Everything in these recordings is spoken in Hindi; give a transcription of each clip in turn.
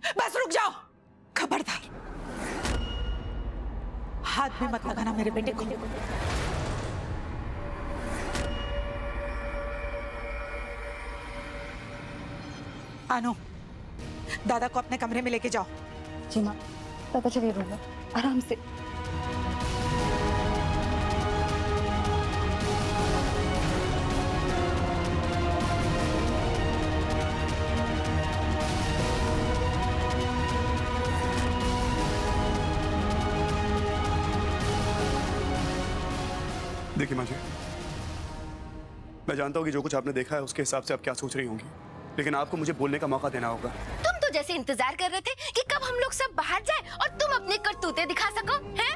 बस रुक जाओ, खबरदार हाथ भी मत लगाना मेरे बेटे को। आनो, दादा को अपने कमरे में लेके जाओ। जी माँ। दादा चलिए रूम में आराम से। देखिए माँ जी, मैं जानता हूँ कि जो कुछ आपने देखा है उसके हिसाब से आप क्या सोच रही होंगी, लेकिन आपको मुझे बोलने का मौका देना होगा। तुम तो जैसे इंतजार कर रहे थे कि कब हम लोग सब बाहर जाए और तुम अपने करतूते दिखा सको, हैं?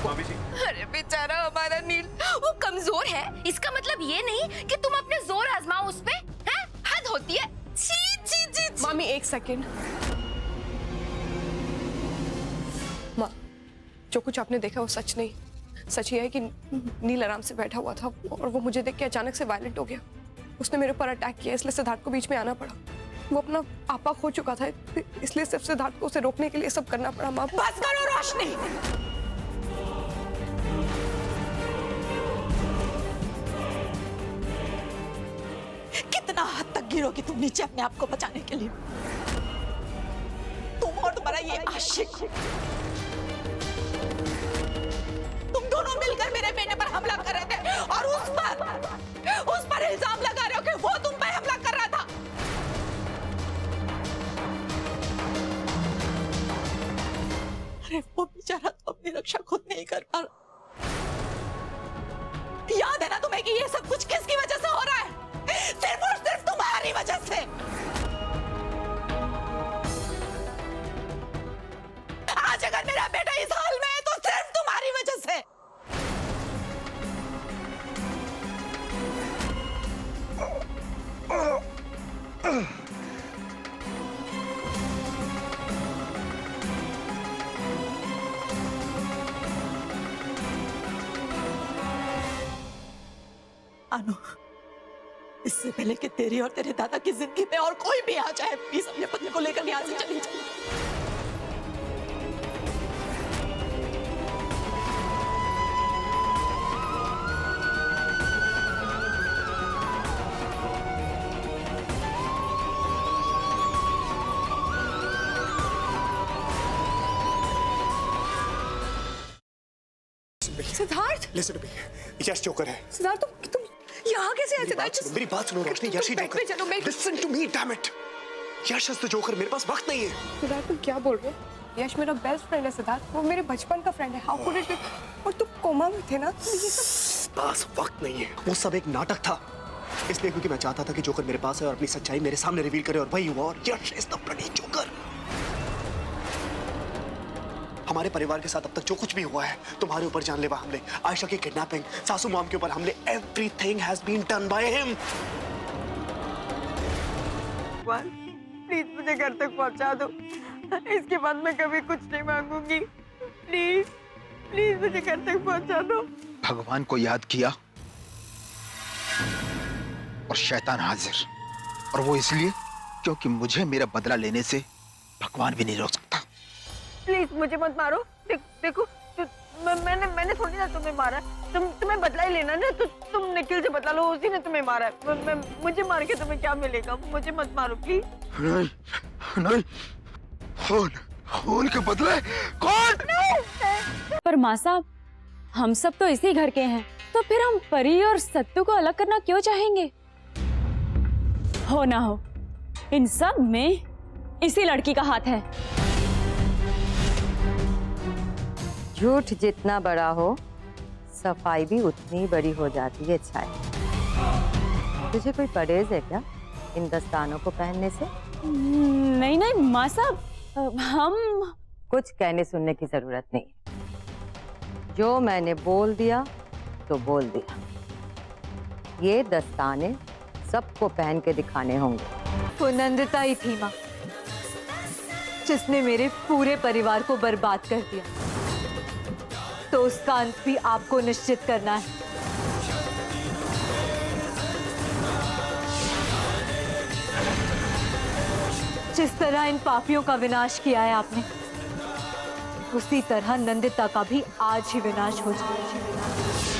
भाभी जी, अरे बेचारा हमारा नील, वो कमजोर है, इसका मतलब ये नहीं कि तुम अपने जोर आजमाओ उस पे, हैं? हद होती है। छी छी छी छी। मामी एक सेकेंड। माँ, जो कुछ आपने देखा वो सच नहीं। सच ये है कि नील आराम से बैठा हुआ था और वो मुझे देख के अचानक से वायलेंट हो गया। उसने मेरे ऊपर अटैक किया, इसलिए सिद्धार्थ को बीच में आना पड़ा। वो अपना आपा खो चुका था, इसलिए सिर्फ सिद्धार्थ को उसे रोकने के लिए सब करना पड़ा। माँ बस करो रोशनी, कितना हद तक गिरोगी तुम नीचे अपने आप को बचाने के लिए? तुम और तुम्हारा ये आशिक, तुम दोनों मिलकर मेरे बेटे पर हमला कर रहे थे और उस पर इल्जाम लगा रहे हो कि वो तुम पे हमला कर रहा था। अरे वो बेचारा तो अपनी रक्षा खुद नहीं कर पा रहा। याद है ना तुम्हें कि ये सब कुछ किसकी वजह से हो रहा है? सिर्फ और सिर्फ तुम्हारी वजह से। आज अगर मेरा बेटा इस हाल में है तो सिर्फ तुम्हारी वजह से। अनु, इससे पहले कि तेरी और तेरे दादा की जिंदगी में और कोई भी आ जाए, प्लीज अपने पत्नी को लेकर यहाँ से चली जाए। Siddharth, listen to me, Yash joker है। सिद्धार्थ तुम यहाँ कैसे आए? सिद्धार्थ मेरी बात सुनो रोशनी, यश ही जोकर। चलो मैं। Listen to me, damn it. Yash is the joker, मेरे पास वक्त नहीं है। सिद्धार्थ तुम क्या बोल रहे हो? यश मेरा बेस्ट फ्रेंड है सिद्धार्थ, वो मेरे बचपन का फ्रेंड है। How could it be? और तुम कोमा में थे ना, तो ये सब पास वक्त नहीं है। वो सब एक नाटक था, इसलिए क्योंकि मैं चाहता था कि जोकर मेरे पास है और अपनी सच्चाई मेरे सामने रिवील करे, और वही हुआ। और यश इज द ब्लडी जोकर। हमारे परिवार के साथ अब तक जो कुछ भी हुआ है, तुम्हारे ऊपर जानलेवा हमले, आयशा की किडनैपिंग, सासू मॉम के ऊपर हमले, everything has been done by him. Please मुझे घर तक पहुंचा दो, इसके बाद मैं कभी कुछ नहीं मांगूंगी। प्लीज प्लीज मुझे घर तक पहुंचा दो। भगवान को याद किया और शैतान हाजिर, और वो इसलिए क्योंकि मुझे मेरा बदला लेने से भगवान भी नहीं रोक सकता। प्लीज मुझे मत मारो। देखो मैंने थोड़ी ना तुम्हें मारा, तुम्हें बदला ही लेना ना, तो तुम निखिल से बदला लो, उसी ने तुम्हें मारा है। मुझे मार के तुम्हें क्या मिलेगा? मुझे मत मारो प्लीज। नहीं नहीं, खून के बदले कौन? पर माँ साहब, हम सब तो इसी घर के हैं, तो फिर हम परी और सत्तू को अलग करना क्यों चाहेंगे? हो ना हो, इन सब में इसी लड़की का हाथ है। झूठ जितना बड़ा हो, सफाई भी उतनी बड़ी हो जाती है। छाया, तुझे कोई परहेज है क्या इन दस्तानों को पहनने से? नहीं नहीं माँ साहब, हम कुछ कहने सुनने की जरूरत नहीं। जो मैंने बोल दिया तो बोल दिया। ये दस्ताने सबको पहन के दिखाने होंगे। वो नंदिता ही थी माँ, जिसने मेरे पूरे परिवार को बर्बाद कर दिया, तो उसका अंत भी आपको निश्चित करना है। जिस तरह इन पापियों का विनाश किया है आपने, उसी तरह नंदिता का भी आज ही विनाश हो जाए।